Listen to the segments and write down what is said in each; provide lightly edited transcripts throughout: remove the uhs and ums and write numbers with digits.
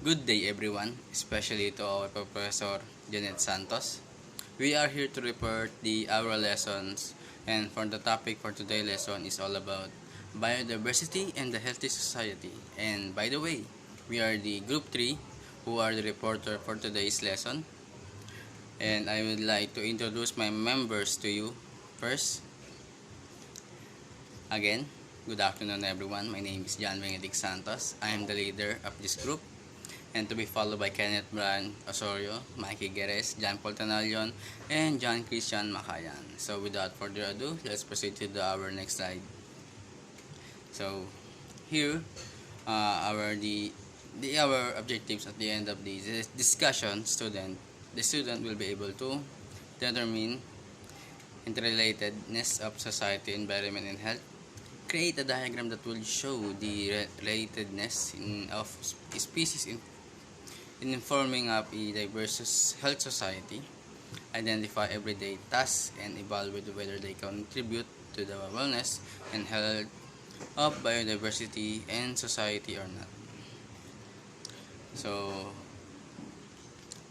Good day everyone, especially to our Professor Janet Santos. We are here to report our lessons, and for the topic for today's lesson is all about biodiversity and the healthy society. And by the way, we are the group 3 who are the reporter for today's lesson. And I would like to introduce my members to you. First, again, good afternoon everyone. My name is John Benedict Santos. I am the leader of this group, and to be followed by Kenneth Brian Osorio, Mikey Geres, John Paul Tanalion, and John Christian Makayan. So without further ado, let's proceed to our next slide. So here our objectives at the end of the discussion. The student will be able to determine interrelatedness of society, environment, and health. Create a diagram that will show the relatedness of species in informing up a diverse health society. Identify everyday tasks and evaluate whether they contribute to the wellness and health of biodiversity and society or not. So,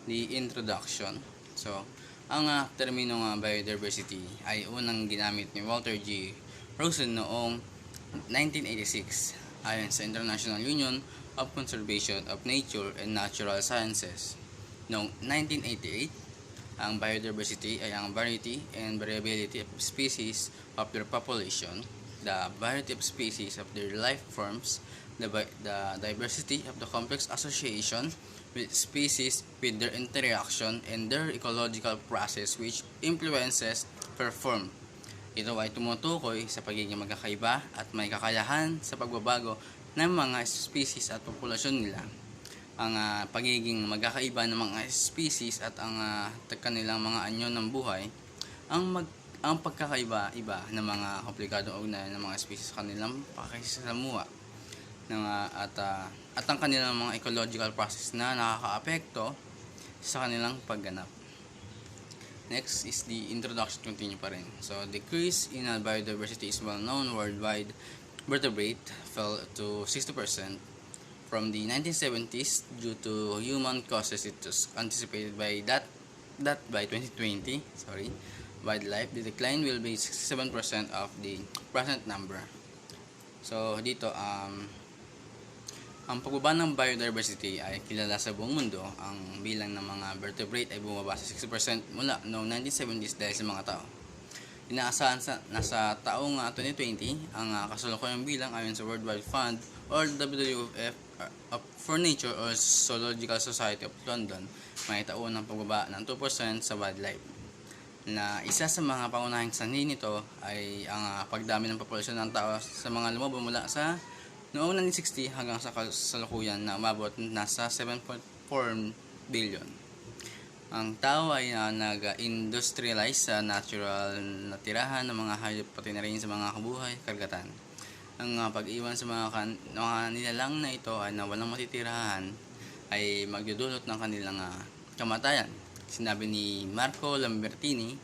the introduction. So, ang termino biodiversity ay unang ginamit ni Walter G. Rosen noong 1986 ayon sa International Union of Conservation of Nature and Natural Sciences. Noong 1988, ang biodiversity ay ang variety and variability of species of their population, the variety of species of their life forms, the diversity of the complex association with species with their interaction and their ecological process which influences perform. Ito ay tumutukoy sa pagiging magkakaiba at may kakayahan sa pagbabago ng mga species at populasyon nila. Ang pagiging magkakaiba ng mga species at ang kanilang mga anyo ng buhay, ang pagkakaiba-iba ng mga komplikadong ugnayan ng mga species sa kanilang pakikisalamuha at ang kanilang mga ecological process na nakakaapekto sa kanilang pagganap. Next is the introduction, continue pa rin. So, decrease in biodiversity is well known worldwide. Vertebrate fell to 60% from the 1970s due to human causes. It was anticipated by that by 2020, wildlife, the decline will be 67% of the present number. So, dito, ang pagbaba ng biodiversity ay kilala sa buong mundo. Ang bilang ng mga vertebrate ay bumaba sa 60% mula noong 1970s dahil sa mga tao. Inaasahan nasa taong 2020 ang kasalukuyang bilang ayon sa World Wide Fund or WWF for Nature or Zoological Society of London, may taon ng pagbaba ng 2% sa wildlife. Na isa sa mga pangunahing sanhi nito ay ang pagdami ng populasyon ng tao sa mga lumabas mula sa noong 1960 hanggang sa kasalukuyan na umabot nasa 7.4 billion. Ang tao ay nag-industrialize sa natural na tirahan ng mga hayop pati na rin sa mga kabuhay, karagatan. Ang pag-iwan sa mga nilalang na ito ay na walang matitirahan ay magdudulot ng kanilang kamatayan. Sinabi ni Marco Lambertini,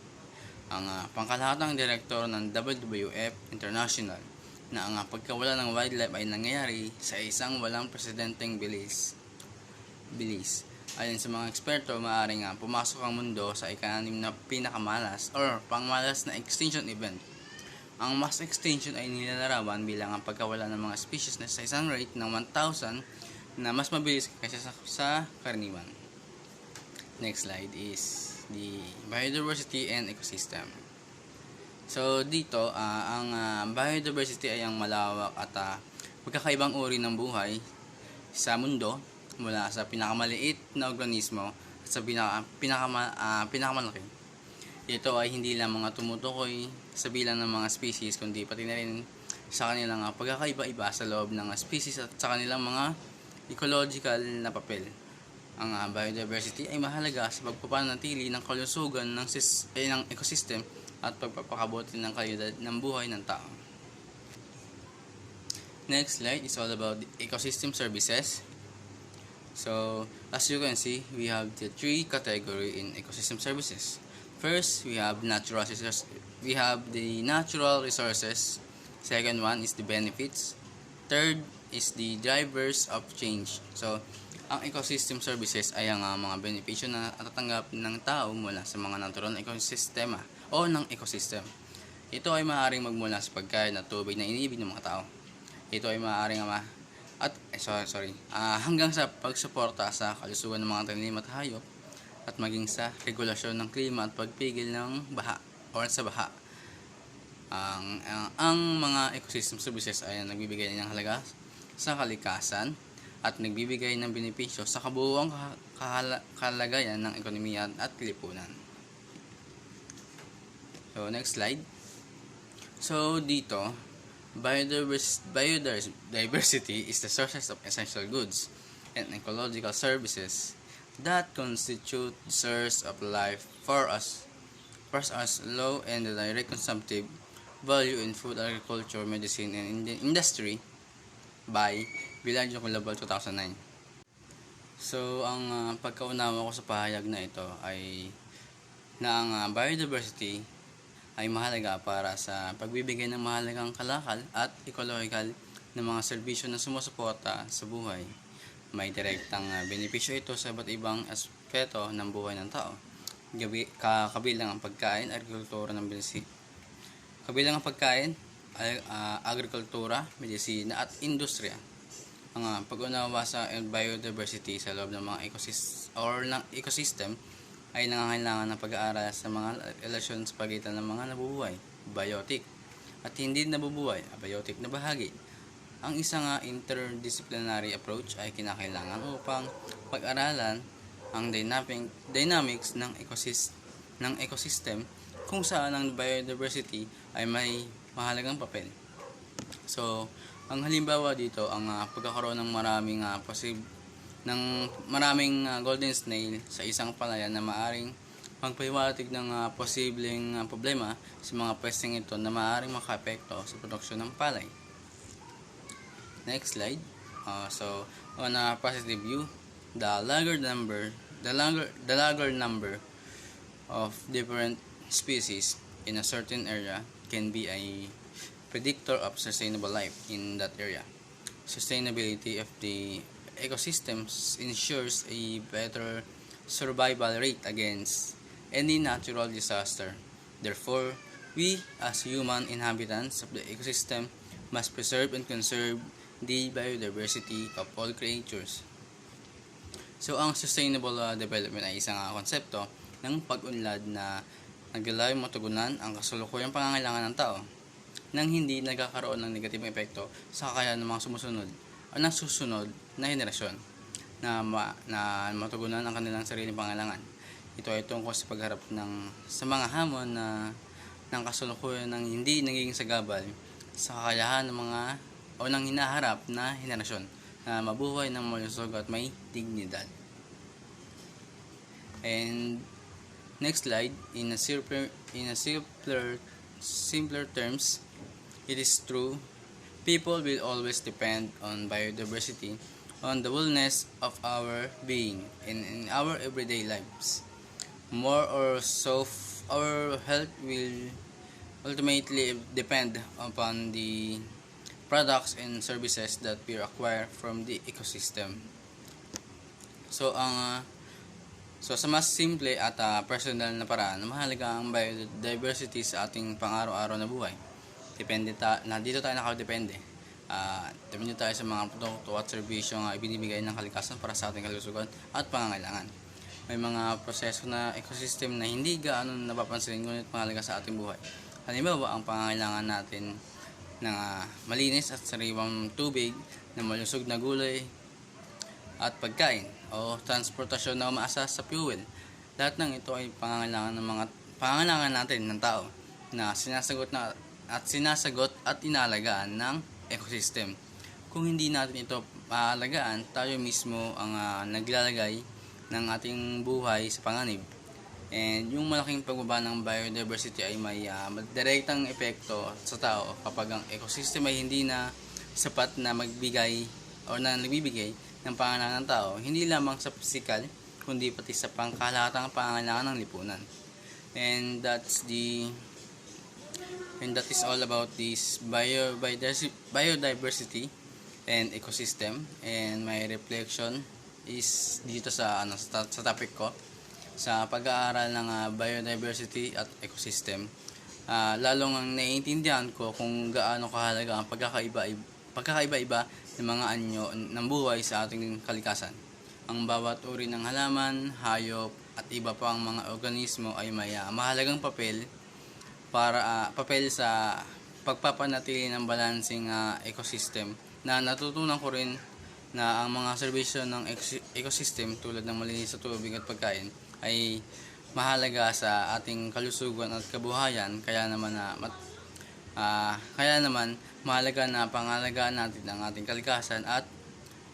ang pangkalahatang direktor ng WWF International, na ang pagkawala ng wildlife ay nangyayari sa isang walang presidenteng bilis. Ayon sa mga eksperto, maaaring pumasok ang mundo sa ika-6 na pinakamalas or pangmalas na extinction event. Ang mass extinction ay nilalarawan bilang ang pagkawala ng mga species na sa isang rate ng 1,000 na mas mabilis kaysa sa karaniwan. Next slide is the biodiversity and ecosystem. So dito, ang biodiversity ay ang malawak at magkakaibang uri ng buhay sa mundo mula sa pinakamaliit na organismo at sa pinakamalaki. Ito ay hindi lang mga tumutukoy sa bilang ng mga species kundi pati na rin sa kanilang pagkakaiba-iba sa loob ng species at sa kanilang mga ecological na papel. Ang biodiversity ay mahalaga sa pagpapanatili ng kalusugan ng ecosystem at pagpapakabuti ng kalidad ng buhay ng tao. Next slide is all about the ecosystem services. So, as you can see, we have the 3 categories in ecosystem services. First, we have natural resources. We have the natural resources. Second one is the benefits. Third is the drivers of change. So, Ang ecosystem services ay ang mga benepisyo na natatanggap ng tao mula sa mga natural na ekosistema o ng ecosystem. Ito ay maaaring magmula sa pagkain at tubig na iniibig ng mga tao. Ito ay maaaring hanggang sa pagsuporta sa kalusugan ng mga tanim at hayop at maging sa regulasyon ng klima at pagpigil ng baha o sa baha. Ang mga ecosystem services ay nagbibigay ng halaga sa kalikasan at nagbibigay ng benepisyo sa kabuuang kalagayan ng ekonomiya at lipunan. So, next slide. So, dito, biodiversity is the source of essential goods and ecological services that constitute source of life for us low and the direct consumptive value in food, agriculture, medicine, and industry by Villaggio Global 2009. So, ang pagkaunawa ko sa pahayag na ito ay na ang biodiversity ay mahalaga para sa pagbibigay ng mahalagang kalakal at ecological na mga serbisyo na sumusuporta sa buhay. May direktang benepisyo ito sa iba't ibang aspeto ng buhay ng tao. Kabilang ang pagkain, agrikultura ng agrikultura, medisina at industriya. Ang pag-unawa sa biodiversity sa loob ng mga ecosystem ay nangangailangan ng pag-aaral sa mga relasyon sa pagitan ng mga nabubuhay, biotic, at hindi nabubuhay, abiotic na bahagi. Ang isang interdisciplinary approach ay kinakailangan upang pag-aralan ang dynamics ng ecosystem kung saan ang biodiversity ay may mahalagang papel. So, ang halimbawa dito ang pagkakaroon ng maraming golden snail sa isang palayan na maaring magpahiwatig ng posibleng problema sa mga pwesteng ito na maaring makaapekto sa produksyon ng palay. Next slide. So, on a positive view, the larger number of different species in a certain area can be a predictor of sustainable life in that area. Sustainability of the ecosystems ensures a better survival rate against any natural disaster. Therefore, we as human inhabitants of the ecosystem must preserve and conserve the biodiversity of all creatures. So, ang sustainable development ay isang konsepto ng pag-unlad na naglalayong matugunan ang kasalukuyang pangangailangan ng tao nang hindi nagkakaroon ng negatibong epekto sa kakayahan ng mga susunod na henerasyon na matugunan ang kanilang sariling pangangailangan. Ito ay tungkol sa pagharap sa mga hamon ng kasalukuyan ng hindi nagiging sagabal sa kakayahan ng ng hinaharap na henerasyon na mabuhay ng malusog at may dignidad. And next slide, in a simpler terms, it is true, people will always depend on biodiversity on the wellness of our being in our everyday lives. More or so, our health will ultimately depend upon the products and services that we acquire from the ecosystem. So, sa mas simple at personal na paraan, mahalaga ang biodiversity sa ating pang-araw-araw na buhay. Dito tayo nakadepende. Depende tayo sa mga produkto at serbisyong ibinibigay ng kalikasan para sa ating kalusugan at pangangailangan. May mga proseso na ecosystem na hindi gaano napapansin ngunit mahalaga sa ating buhay. Halimbawa, ang pangangailangan natin ng malinis at sariwang tubig, na malusog na gulay at pagkain o transportasyon na umaasa sa fuel. Lahat ng ito ay pangangailangan natin ng tao na sinasagot at inaalagaan ng ecosystem. Kung hindi natin ito maalagaan, tayo mismo ang naglalagay ng ating buhay sa panganib. And yung malaking pagbaba ng biodiversity ay may direktang epekto sa tao kapag ang ecosystem ay hindi na sapat na nagbibigay ng pangangailangan ng tao, hindi lamang sa physical, kundi pati sa pangkalahatang pangangailangan ng lipunan. And that is all about this biodiversity and ecosystem and my reflection is dito sa sa topic ko sa pag-aaral ng biodiversity at ecosystem. Lalong ang naiintindihan ko kung gaano kahalaga ang pagkakaiba-iba ng mga anyo ng buhay sa ating kalikasan. Ang bawat uri ng halaman, hayop at iba pang mga organismo ay may mahalagang papel sa pagpapanatili ng balancing ecosystem, na natutunan ko rin na ang mga serbisyo ng ecosystem tulad ng malinis sa tubig at pagkain ay mahalaga sa ating kalusugan at kabuhayan. Kaya naman mahalaga na pangalagaan natin ang ating kalikasan at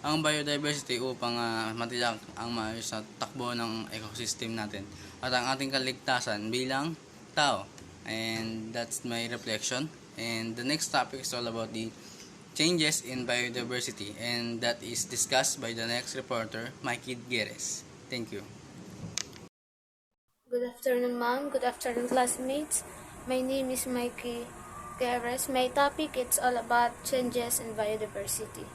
ang biodiversity upang matiyak ang maayos na takbo ng ecosystem natin at ang ating kaligtasan bilang tao. And that's my reflection. And the next topic is all about the changes in biodiversity, and that is discussed by the next reporter, Mikey Gieres. Thank you. Good afternoon, ma'am. Good afternoon, classmates. My name is Mikey Gieres. My topic is all about changes in biodiversity.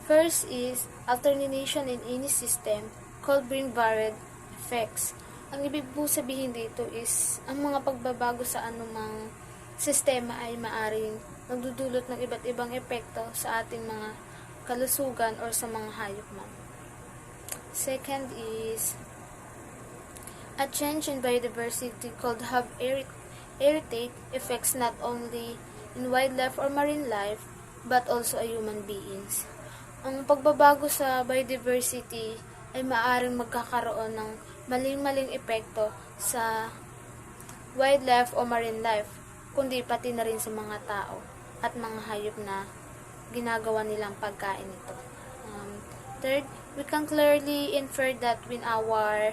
First is alternation in any system could bring varied effects. Ang ibig po sabihin dito is ang mga pagbabago sa anumang sistema ay maaring nagdudulot ng iba't ibang epekto sa ating mga kalusugan or sa mga hayop man. Second is a change in biodiversity could have irritate effects not only in wildlife or marine life but also a human beings. Ang pagbabago sa biodiversity ay maaaring magkakaroon ng maling-maling epekto sa wildlife o marine life, kundi pati na rin sa mga tao at mga hayop na ginagawa nilang pagkain ito. Third, we can clearly infer that when our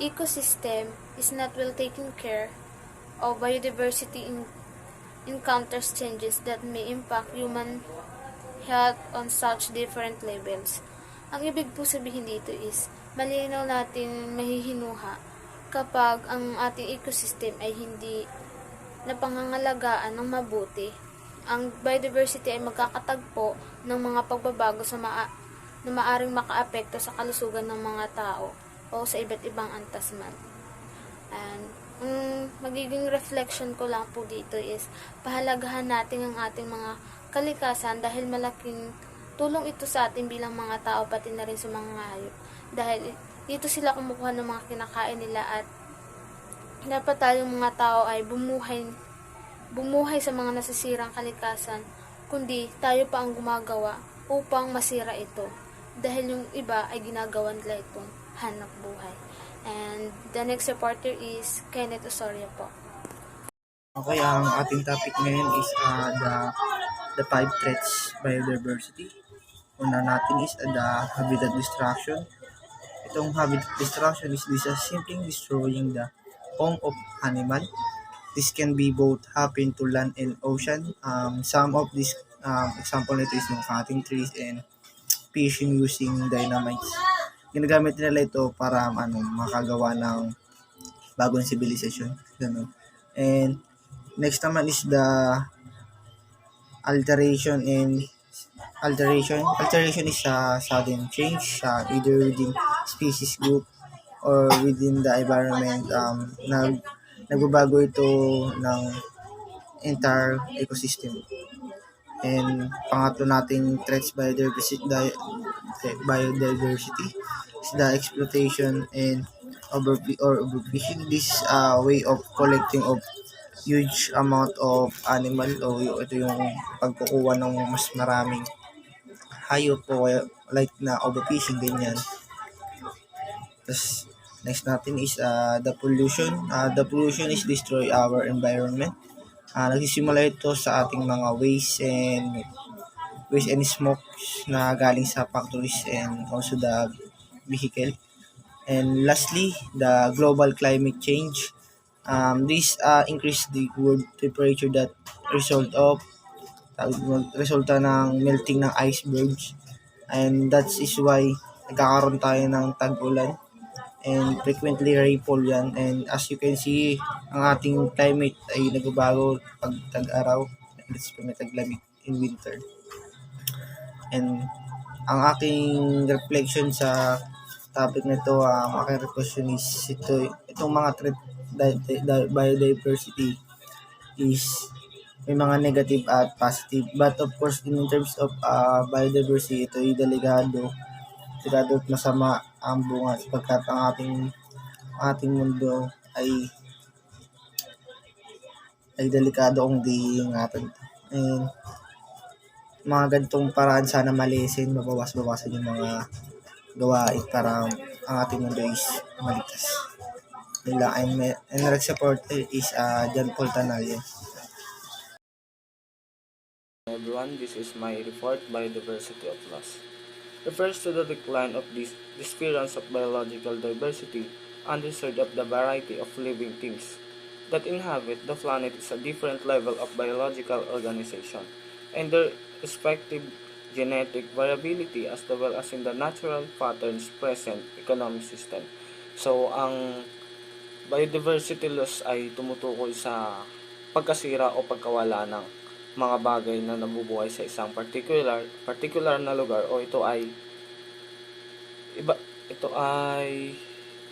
ecosystem is not well taken care of, biodiversity encounters changes that may impact human health on such different levels. Ang ibig po sabihin dito is malinaw natin mahihinuha kapag ang ating ecosystem ay hindi napangangalagaan ng mabuti. Ang biodiversity ay magkakatagpo ng mga pagbabago na maaring makaapekto sa kalusugan ng mga tao o sa iba't ibang antas man. And magiging reflection ko lang po dito is pahalagahan natin ang ating mga kalikasan dahil malaking tulong ito sa atin bilang mga tao pati na rin sa mga hayop. Dahil dito sila kumukuha ng mga kinakain nila at dapat tayong mga tao ay bumuhay sa mga nasisirang kalikasan, kundi tayo pa ang gumagawa upang masira ito. Dahil yung iba ay ginagawa nila itong hanap buhay. And the next reporter is Kenneth Osorio po. Okay, ang ating topic ngayon is the 5 threats biodiversity. Una natin is the habitat destruction. Itong habitat destruction is simply destroying the home of animal. This can be both happen to land and ocean. Some of these example nito is yung cutting trees and fishing using dynamites. Ginagamit nila ito para makagawa ng bagong civilization. Ganun. And next naman is the alteration. Alteration is a sudden change either within species group or within the environment. Nagbabago ito ng entire ecosystem. And pangatlo nating threats biodiversity is the exploitation and overfishing. This is a way of collecting of huge amount of animal o ito yung pagkukuha ng mas maraming hayop o like na overfishing ganyan. Tapos next natin is the pollution. The pollution is destroy our environment. Nagsisimula ito sa ating mga waste and smokes na galing sa factories and also the vehicle. And lastly, the global climate change. This increase the world temperature that resulta ng melting ng icebergs, and that is why nagkakaroon tayo ng tag-ulan and frequently rainfall yan. And as you can see, ang ating climate ay nagbabago pag tag-araw, may taglamig in winter. And Ang aking reflection sa topic na ito, ang aking reflection is itong mga threat biodiversity is may mga negative at positive. But of course, in terms of biodiversity, ito ay delikado at masama ang bunga sapagkat ang ating mundo ay delikado kung di ingatan. And mga ganitong paraan sana malisin, mabawas-bawasan yung mga gawain para ang ating mundo is maligtas. Nila, and next supporter is John Paul Tanalio. Everyone, this is my report, Biodiversity of Loss. Refers to the decline of this disappearance of biological diversity understood of the variety of living things that inhabit the planet is a different level of biological organization and their respective genetic variability as well as in the natural patterns present economic system. So, ang biodiversity loss ay tumutukoy sa pagkasira o pagkawala ng mga bagay na nabubuhay sa isang particular na lugar o ito ay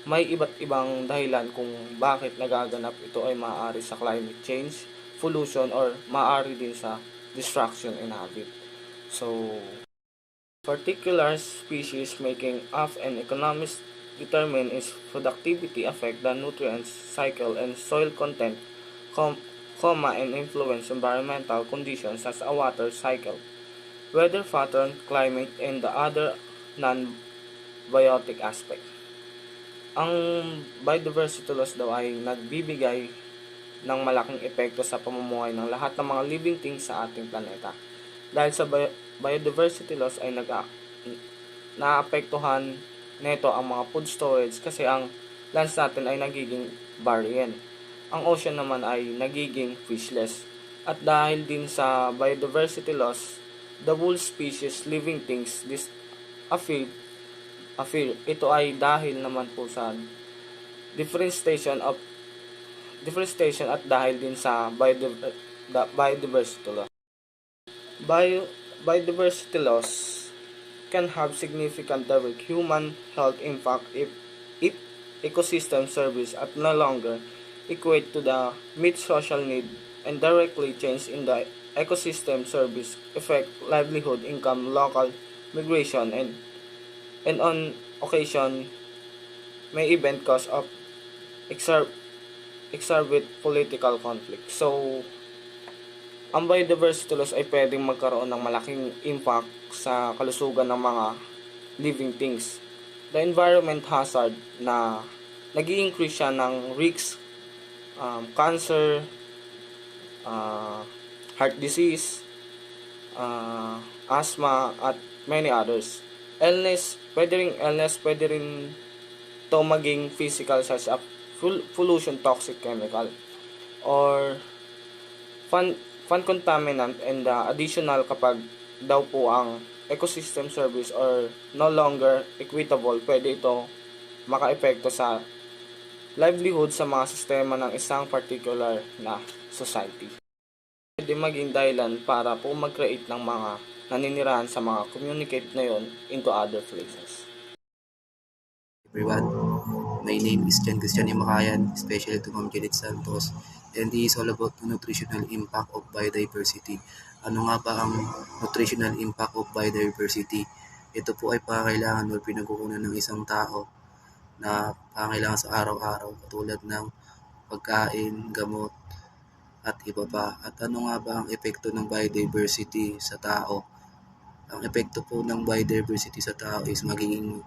may iba't ibang dahilan kung bakit nagaganap. Ito ay maaari sa climate change, pollution, or maaari din sa destruction in habit. So, particular species making of an economist determine its productivity affect the nutrients cycle and soil content, and influence environmental conditions as a water cycle, weather pattern, climate, and the other non-biotic aspect. Ang biodiversity loss daw ay nagbibigay ng malaking epekto sa pamumuhay ng lahat ng mga living things sa ating planeta. Dahil sa biodiversity loss ay naapektuhan nito ang mga food storage kasi ang lands natin ay nagiging barren. Ang ocean naman ay nagiging fishless. At dahil din sa biodiversity loss, the whole species living things appear ito ay dahil naman po sa deforestation at dahil din sa biodiversity loss. Biodiversity loss can have significant direct human health impact if ecosystem service at no longer equate to the meet social need and directly change in the ecosystem service affect livelihood, income, local migration, and on occasion may even cause of exacerbate political conflict. So, ang biodiversity loss ay pwedeng magkaroon ng malaking impact sa kalusugan ng mga living things. The environment hazard na nag-i-increase siya ng risks, cancer, heart disease, asthma, at many others. Pwede rin ito maging physical such as pollution, toxic chemical, or fun contaminant, and additional kapag daw po ang ecosystem service or no longer equitable, pwede ito makaepekto sa livelihood sa mga sistema ng isang particular na society. Pwede maging dahilan para po mag-create ng mga naninirahan sa mga communicate na yon into other places. Everyone, my name is Jan Christian Imakayan, especially to Ma'am Janet Santos, and this is all about the nutritional impact of biodiversity. Ano nga ba ang nutritional impact of biodiversity? Ito po ay pangangailangan o pinagkukunan ng isang tao na pangangailangan sa araw-araw katulad ng pagkain, gamot, at iba pa. At ano nga ba ang epekto ng biodiversity sa tao? Ang epekto po ng biodiversity sa tao is magiging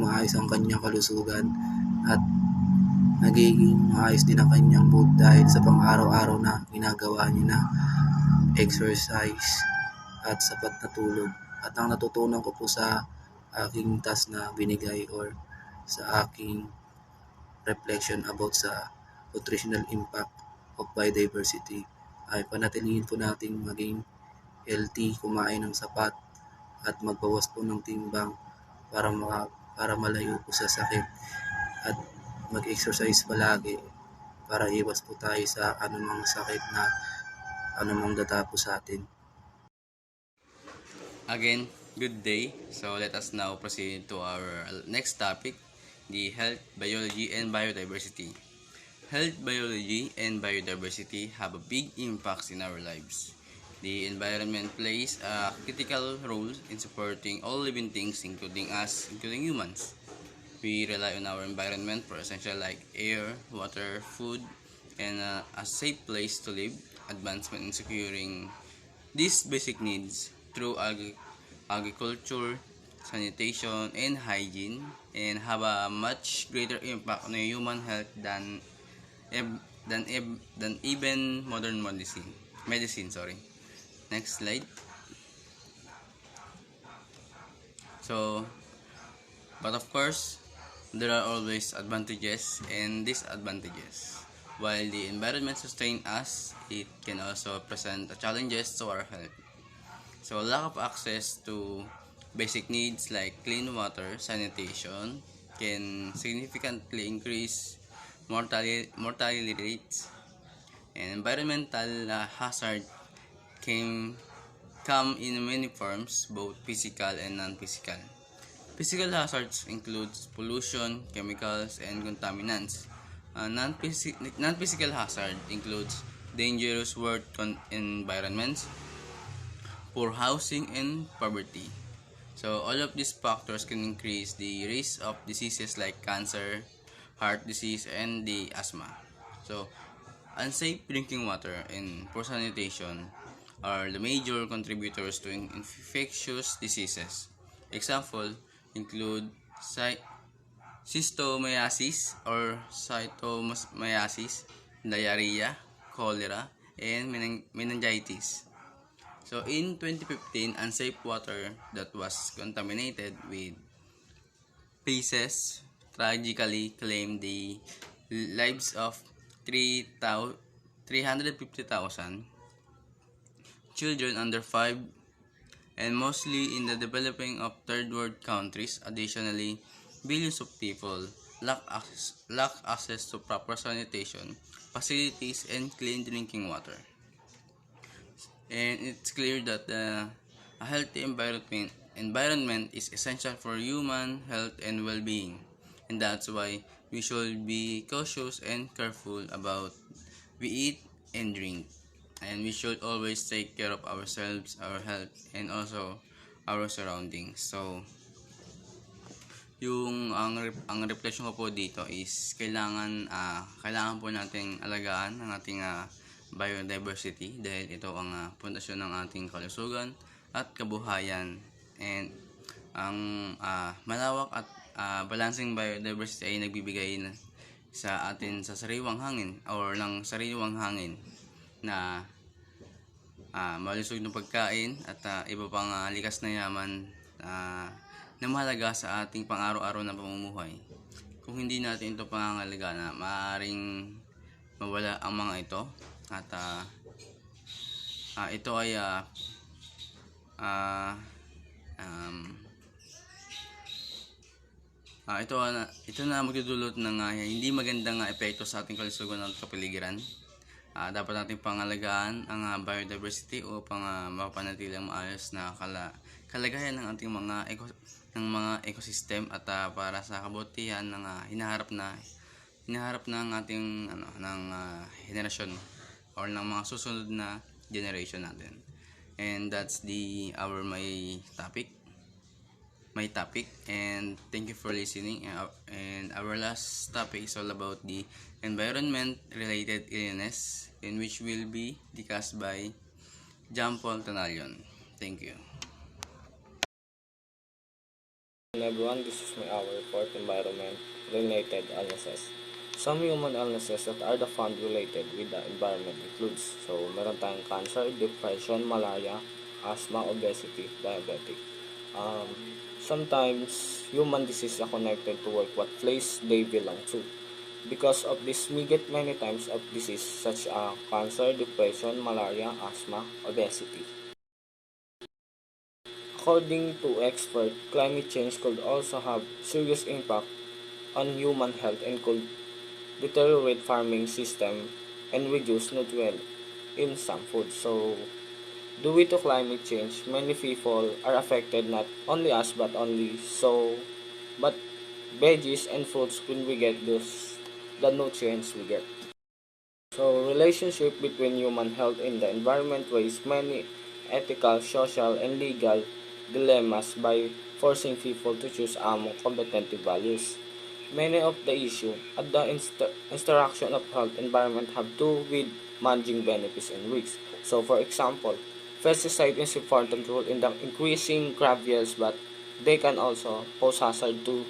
maayos ang kanyang kalusugan at magiging maayos din ang kanyang mood dahil sa pang-araw-araw na ginagawa niya na exercise at sapat na tulog. At ang natutunan ko po sa aking task na binigay or sa aking reflection about sa nutritional impact of biodiversity ay panatilihin po nating maging healthy, kumain ng sapat at magbawas po ng timbang para malayo po sa sakit at mag-exercise palagi para iwas po tayo sa anumang sakit na anumang datapo sa atin. Again, Good day. So let us now proceed to our next topic, the health, biology, and biodiversity. Health, biology, and biodiversity have a big impact in our lives. The environment plays a critical role in supporting all living things, including us, including humans. We rely on our environment for essential like air, water, food, and a safe place to live. Advancement in securing these basic needs through agriculture, sanitation, and hygiene, and have a much greater impact on human health than even modern medicine. Medicine, sorry. Next slide. So, but of course, there are always advantages and disadvantages. While the environment sustains us, it can also present challenges to our health. So, lack of access to basic needs like clean water, sanitation, can significantly increase mortality rates, and environmental hazard can come in many forms, both physical and non-physical. Physical hazards include pollution, chemicals, and contaminants. Non-physical hazard includes dangerous work environments, poor housing, and poverty. So all of these factors can increase the risk of diseases like cancer, heart disease, and the asthma. So unsafe drinking water and poor sanitation are the major contributors to infectious diseases. Example include cystomayasis or cytomyasis, diarrhea, cholera, and meningitis. So in 2015, unsafe water that was contaminated with feces tragically claimed the lives of 350,000 children under 5, and mostly in the developing of third world countries. Additionally, billions of people lack access to proper sanitation facilities and clean drinking water. And it's clear that a healthy environment is essential for human health and well-being, and that's why we should be cautious and careful about we eat and drink, and we should always take care of ourselves, our health, and also our surroundings. So yung ang reflection ko po dito is kailangan po nating alagaan ang ating biodiversity, dahil ito ang pundasyon ng ating kalusugan at kabuhayan, and ang malawak at balancing biodiversity ay nagbibigay sa atin sa sariwang hangin or ng sariwang hangin na malusog na pagkain at iba pang likas na yaman na mahalaga sa ating pang-araw-araw na pamumuhay. Kung hindi natin ito pangangalagaan, maaaring mawala ang mga ito, at ito ay ito na magdudulot ng hindi magandang epekto sa ating kalusugan at kapaligiran. Dapat natin pangalagaan ang biodiversity upang mapanatili ang maayos na kalagayan ng ating mga ecosystem, at para sa kabutihan ng hinaharap ng ating henerasyon or ng mga susunod na generation natin. And that's my topic, and thank you for listening. And our last topic is all about the environment related illness, in which will be discussed by John Paul Tanalion. Thank you. Hello everyone, this is our fourth environment related illnesses. Some human illnesses that are the found related with the environment includes, so meron tayong cancer, depression, malaria, asthma, obesity, diabetic. Sometimes human diseases are connected to what place they belong to. Because of this, we get many types of disease such as cancer, depression, malaria, asthma, obesity. According to experts, climate change could also have serious impact on human health and could deteriorate farming system and reduce nutrient in some food. So, Due to climate change, many people are affected, not only us but veggies and fruits when we get the nutrients we get. So relationship between human health and the environment raise many ethical, social, and legal dilemmas by forcing people to choose among competitive values. Many of the issues at the interaction of health environment have to do with managing benefits and risks. So for example, pesticide is important role in the increasing crop yields, but they can also pose hazard to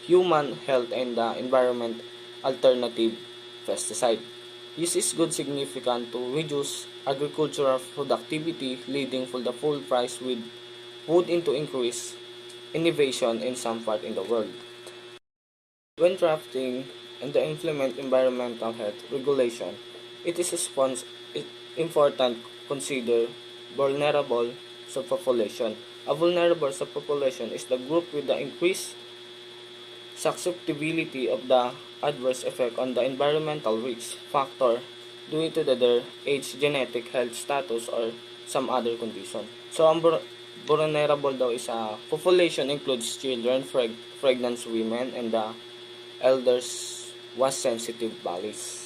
human health and the environment. Alternative pesticide use is good significant to reduce agricultural productivity, leading for the full price with would into increase innovation in some part in the world. When drafting and to implement environmental health regulation, it is important to consider vulnerable subpopulation. A vulnerable subpopulation is the group with the increased susceptibility of the adverse effect on the environmental risk factor due to their age, genetic health status, or some other condition. So, ang vulnerable daw is a population includes children, pregnant women, and the elders was sensitive bodies.